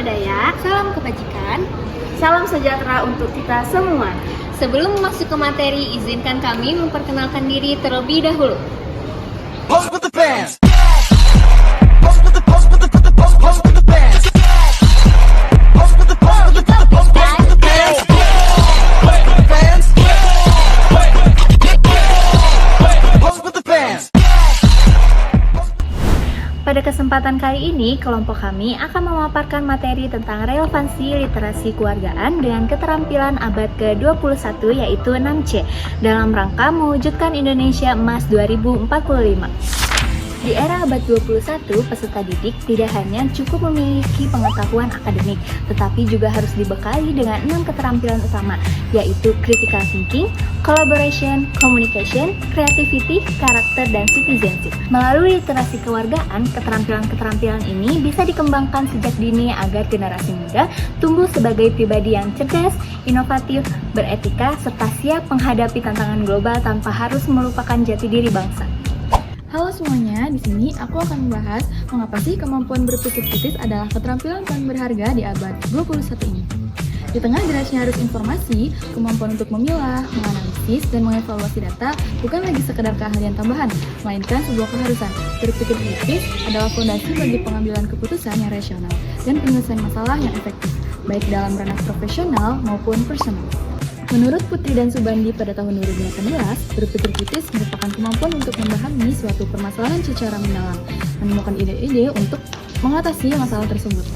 budaya, salam kebajikan, salam sejahtera untuk kita semua. Sebelum masuk ke materi, izinkan kami memperkenalkan diri terlebih dahulu. Pose with the fans. Pose with the pose with the pose with the pose pose with the fans. Pose with the pose with the pose pose pose with the fans. Fans. Pose with the fans. Pada kesempatan kali ini, kelompok kami akan memaparkan materi tentang relevansi literasi keluargaan dengan keterampilan abad ke-21 yaitu 6C dalam rangka mewujudkan Indonesia Emas 2045. Di era abad 21, peserta didik tidak hanya cukup memiliki pengetahuan akademik, tetapi juga harus dibekali dengan 6 keterampilan utama, yaitu critical thinking, collaboration, communication, creativity, karakter, dan citizenship. Melalui literasi keluargaan, keterampilan-keterampilan ini bisa dikembangkan sejak dini agar generasi muda tumbuh sebagai pribadi yang cerdas, inovatif, beretika, serta siap menghadapi tantangan global tanpa harus melupakan jati diri bangsa. Halo semuanya, di sini aku akan membahas mengapa sih kemampuan berpikir kritis adalah keterampilan paling berharga di abad 21 ini. Di tengah derasnya arus informasi, kemampuan untuk memilah, menganalisis, dan mengevaluasi data bukan lagi sekedar keahlian tambahan, melainkan sebuah keharusan. Berpikir kritis adalah fondasi bagi pengambilan keputusan yang rasional dan penyelesaian masalah yang efektif, baik dalam ranah profesional maupun personal. Menurut Putri dan Subandi pada tahun 2018, berpikir kritis merupakan kemampuan untuk memahami suatu permasalahan secara mendalam, menemukan ide-ide untuk mengatasi masalah tersebut.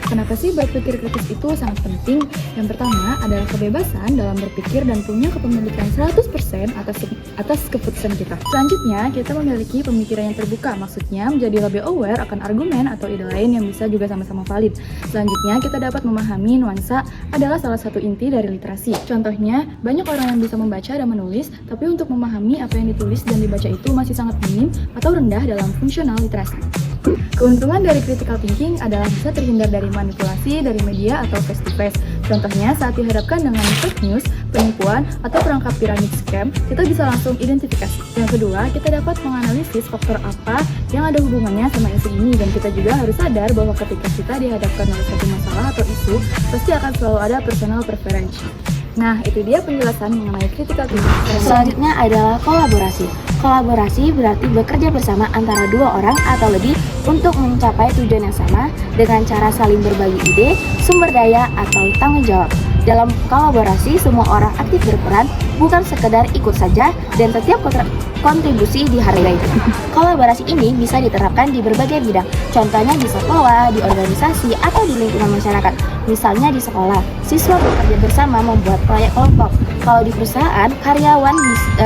Kenapa sih berpikir kritis itu sangat penting? Yang pertama adalah kebebasan dalam berpikir dan punya kepemilikan 100% atas keputusan kita. Selanjutnya, kita memiliki pemikiran yang terbuka, maksudnya menjadi lebih aware akan argumen atau ide lain yang bisa juga sama-sama valid. Selanjutnya, kita dapat memahami nuansa adalah salah satu inti dari literasi. Contohnya, banyak orang yang bisa membaca dan menulis, tapi untuk memahami apa yang ditulis dan dibaca itu masih sangat minim atau rendah dalam fungsional literasi. Keuntungan dari critical thinking adalah bisa terhindar dari manipulasi dari media atau face-to-face. Contohnya, saat dihadapkan dengan fake news, penipuan, atau perangkap piramid scam, kita bisa langsung identifikasi. Yang kedua, kita dapat menganalisis faktor apa yang ada hubungannya sama isu ini, dan kita juga harus sadar bahwa ketika kita dihadapkan oleh satu masalah atau isu, pasti akan selalu ada personal preference. Nah, itu dia penjelasan mengenai critical thinking. Selanjutnya adalah kolaborasi. Kolaborasi berarti bekerja bersama antara dua orang atau lebih untuk mencapai tujuan yang sama dengan cara saling berbagi ide, sumber daya, atau tanggung jawab. Dalam kolaborasi, semua orang aktif berperan, bukan sekedar ikut saja, dan setiap kontribusi dihargai. Kolaborasi ini bisa diterapkan di berbagai bidang, contohnya di sekolah, di organisasi, atau di lingkungan masyarakat. Misalnya di sekolah, siswa bekerja bersama membuat proyek kelompok. Kalau di perusahaan, karyawan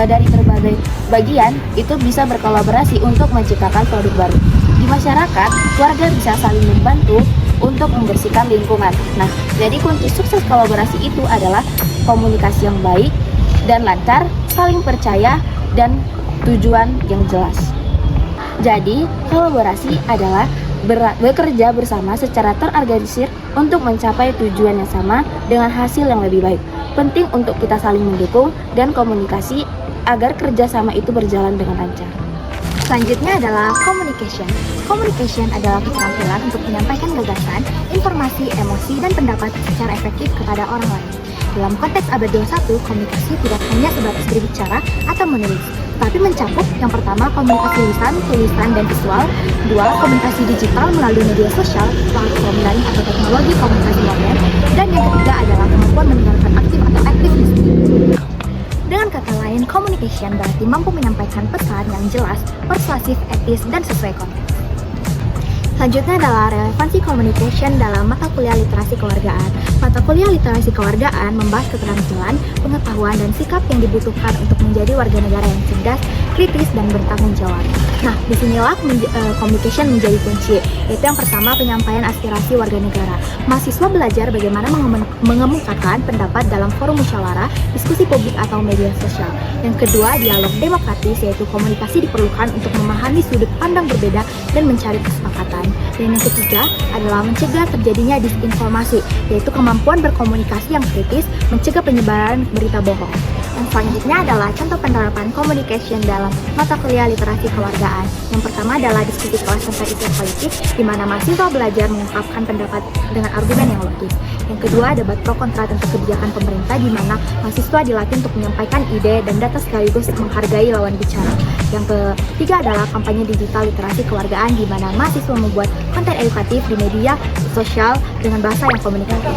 dari berbagai bagian itu bisa berkolaborasi untuk menciptakan produk baru. Di masyarakat, warga bisa saling membantu untuk membersihkan lingkungan. Nah, jadi kunci sukses kolaborasi itu adalah komunikasi yang baik dan lancar, saling percaya, dan tujuan yang jelas. Jadi, kolaborasi adalah bekerja bersama secara terorganisir untuk mencapai tujuan yang sama dengan hasil yang lebih baik. Penting untuk kita saling mendukung dan komunikasi agar kerjasama itu berjalan dengan lancar. Selanjutnya adalah communication. Communication adalah keterampilan untuk menyampaikan gagasan, informasi, emosi, dan pendapat secara efektif kepada orang lain. Dalam konteks abad 21, komunikasi tidak hanya sebatas berbicara atau menulis, tapi mencakup yang pertama komunikasi lisan, tulisan, dan visual, kedua komunikasi digital melalui media sosial, platform daring atau teknologi komunikasi modern, dan yang ketiga adalah kemampuan mendengarkan aktif atau active listening. Dengan kata lain, communication berarti mampu menyampaikan pesan yang jelas, persuasif, etis, dan sesuai konteks. Selanjutnya adalah relevansi communication dalam mata kuliah literasi keluargaan. Mata kuliah literasi keluargaan membahas keterampilan, pengetahuan, dan sikap yang dibutuhkan untuk menjadi warga negara yang cerdas, kritis, dan bertanggung jawab. Nah, disinilah communication menjadi kunci, yaitu yang pertama penyampaian aspirasi warga negara. Mahasiswa belajar bagaimana mengemukakan pendapat dalam forum musyawarah, diskusi publik, atau media sosial. Yang kedua, dialog demokratis, yaitu komunikasi diperlukan untuk memahami sudut pandang berbeda dan mencari kesepakatan. Dan yang ketiga adalah mencegah terjadinya disinformasi, yaitu kemampuan berkomunikasi yang kritis, mencegah penyebaran berita bohong. Yang selanjutnya adalah contoh penerapan communication dalam mata kuliah literasi kewargaan. Yang pertama adalah diskusi kelas tentang isu politik, di mana mahasiswa belajar mengungkapkan pendapat dengan argumen yang logis. Yang kedua, debat pro kontra tentang kebijakan pemerintah, di mana mahasiswa dilatih untuk menyampaikan ide dan data sekaligus menghargai lawan bicara. Yang ketiga adalah kampanye digital literasi kewargaan, di mana mahasiswa membuat konten edukatif di media sosial dengan bahasa yang komunikatif.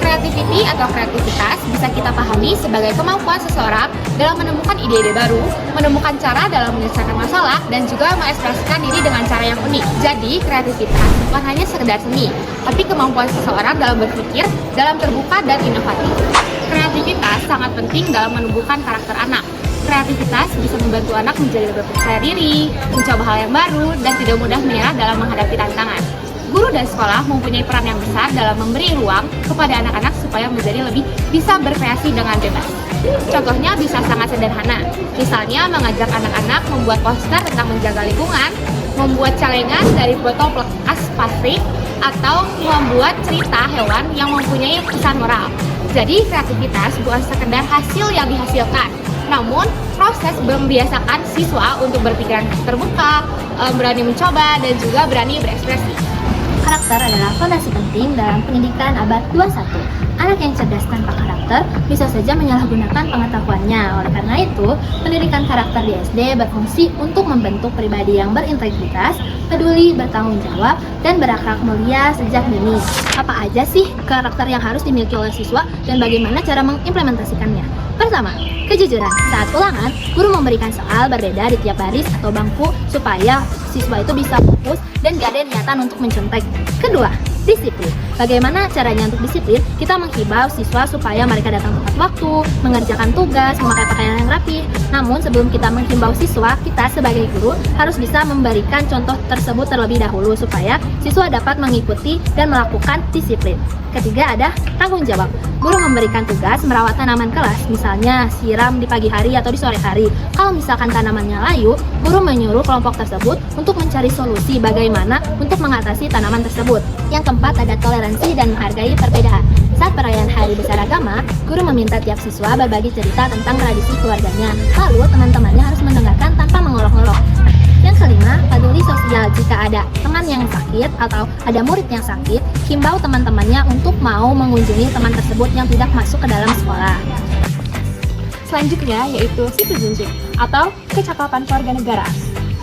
Creativity atau kreativitas bisa kita pahami sebagai kemampuan seseorang dalam menemukan ide-ide baru, menemukan cara dalam menyelesaikan masalah, dan juga mengekspresikan diri dengan cara yang unik. Jadi, kreativitas bukan hanya sekedar seni, tapi kemampuan seseorang dalam berpikir, dalam terbuka dan inovatif. Kreativitas sangat penting dalam menumbuhkan karakter anak. Kreativitas bisa membantu anak menjadi lebih percaya diri, mencoba hal yang baru, dan tidak mudah menyerah dalam menghadapi tantangan. Guru dan sekolah mempunyai peran yang besar dalam memberi ruang kepada anak-anak supaya menjadi lebih bisa berkreasi dengan bebas. Contohnya bisa sangat sederhana, misalnya mengajak anak-anak membuat poster tentang menjaga lingkungan, membuat celengan dari botol bekas plastik, atau membuat cerita hewan yang mempunyai pesan moral. Jadi kreativitas bukan sekedar hasil yang dihasilkan, namun proses membiasakan siswa untuk berpikiran terbuka, berani mencoba, dan juga berani berekspresi. Karakter adalah fondasi penting dalam pendidikan abad 21. Anak yang cerdas tanpa karakter bisa saja menyalahgunakan pengetahuannya. Oleh karena itu, pendidikan karakter di SD berfungsi untuk membentuk pribadi yang berintegritas, peduli, bertanggung jawab, dan berakhlak mulia sejak dini. Apa aja sih karakter yang harus dimiliki oleh siswa dan bagaimana cara mengimplementasikannya? Pertama, kejujuran. Saat ulangan, guru memberikan soal berbeda di tiap baris atau bangku supaya siswa itu bisa fokus dan gak ada niatan untuk mencontek. Kedua, disiplin. Bagaimana caranya untuk disiplin? Kita menghimbau siswa supaya mereka datang tepat waktu, mengerjakan tugas, memakai pakaian yang rapi. Namun sebelum kita menghimbau siswa, kita sebagai guru harus bisa memberikan contoh tersebut terlebih dahulu supaya siswa dapat mengikuti dan melakukan disiplin. Ketiga ada tanggung jawab. Guru memberikan tugas merawat tanaman kelas, misalnya siram di pagi hari atau di sore hari. Kalau misalkan tanamannya layu, guru menyuruh kelompok tersebut untuk mencari solusi bagaimana untuk mengatasi tanaman tersebut. Yang keempat ada toleransi dan menghargai perbedaan. Saat perayaan Hari Besar Agama, guru meminta tiap siswa berbagi cerita tentang tradisi keluarganya. Lalu teman-temannya harus mendengarkan tanpa mengolok-olok. Yang kelima, peduli sosial. Jika ada teman yang sakit atau ada murid yang sakit, himbau teman-temannya untuk mau mengunjungi teman tersebut yang tidak masuk ke dalam sekolah. Selanjutnya yaitu citizenship atau kecakapan kewarganegaraan.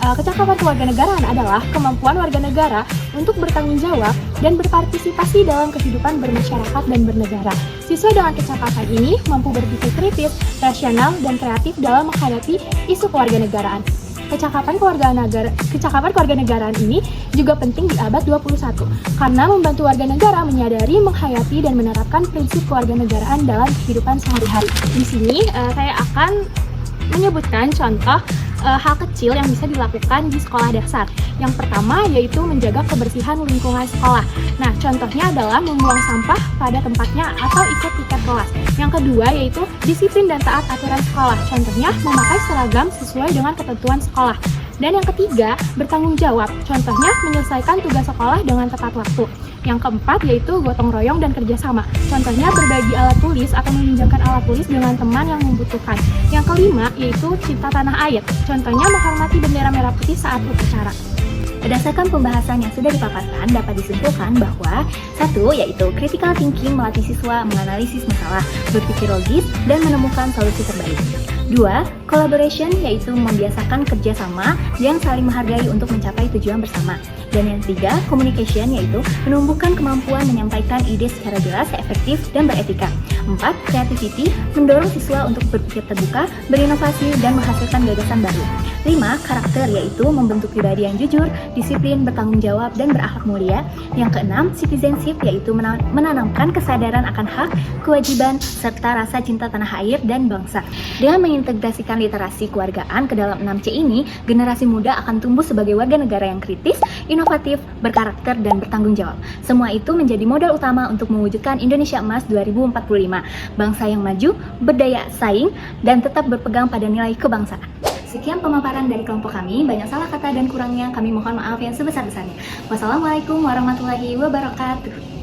Kecakapan kewarganegaraan adalah kemampuan warga negara untuk bertanggung jawab dan berpartisipasi dalam kehidupan bermasyarakat dan bernegara. Siswa dengan kecakapan ini mampu berpikir kritis, rasional, dan kreatif dalam menghadapi isu kewarganegaraan. Kecakapan kewarganegaraan ini juga penting di abad 21 karena membantu warga negara menyadari, menghayati, dan menerapkan prinsip kewarganegaraan dalam kehidupan sehari-hari. Di sini saya akan menyebutkan contoh hal kecil yang bisa dilakukan di sekolah dasar. Yang pertama yaitu menjaga kebersihan lingkungan sekolah. Nah, contohnya adalah membuang sampah pada tempatnya atau ikut tiket kelas. Yang kedua yaitu disiplin dan taat aturan sekolah. Contohnya memakai seragam sesuai dengan ketentuan sekolah. Dan yang ketiga, bertanggung jawab. Contohnya menyelesaikan tugas sekolah dengan tepat waktu. Yang keempat yaitu gotong royong dan kerjasama. Contohnya berbagi alat tulis atau meminjamkan alat tulis dengan teman yang membutuhkan. Yang kelima yaitu cinta tanah air. Contohnya menghormati bendera merah putih saat upacara. Berdasarkan pembahasan yang sudah dipaparkan, dapat disimpulkan bahwa 1. Yaitu critical thinking melatih siswa menganalisis masalah, berpikir logis, dan menemukan solusi terbaik. 2. Collaboration yaitu membiasakan kerjasama yang saling menghargai untuk mencapai tujuan bersama. Dan yang ketiga, communication yaitu menumbuhkan kemampuan menyampaikan ide secara jelas, efektif, dan beretika. 4. Creativity mendorong siswa untuk berpikir terbuka, berinovasi, dan menghasilkan gagasan baru. 5. Karakter yaitu membentuk pribadi yang jujur, disiplin, bertanggung jawab, dan berakhlak mulia. Yang keenam, citizenship yaitu menanamkan kesadaran akan hak, kewajiban, serta rasa cinta tanah air dan bangsa. Dengan mengintegrasikan literasi kewargaan ke dalam 6C ini, generasi muda akan tumbuh sebagai warga negara yang kritis, inovatif, berkarakter, dan bertanggung jawab. Semua itu menjadi modal utama untuk mewujudkan Indonesia Emas 2045, bangsa yang maju, berdaya saing, dan tetap berpegang pada nilai kebangsaan. Sekian pemaparan dari kelompok kami, banyak salah kata dan kurangnya kami mohon maaf yang sebesar-besarnya. Wassalamualaikum warahmatullahi wabarakatuh.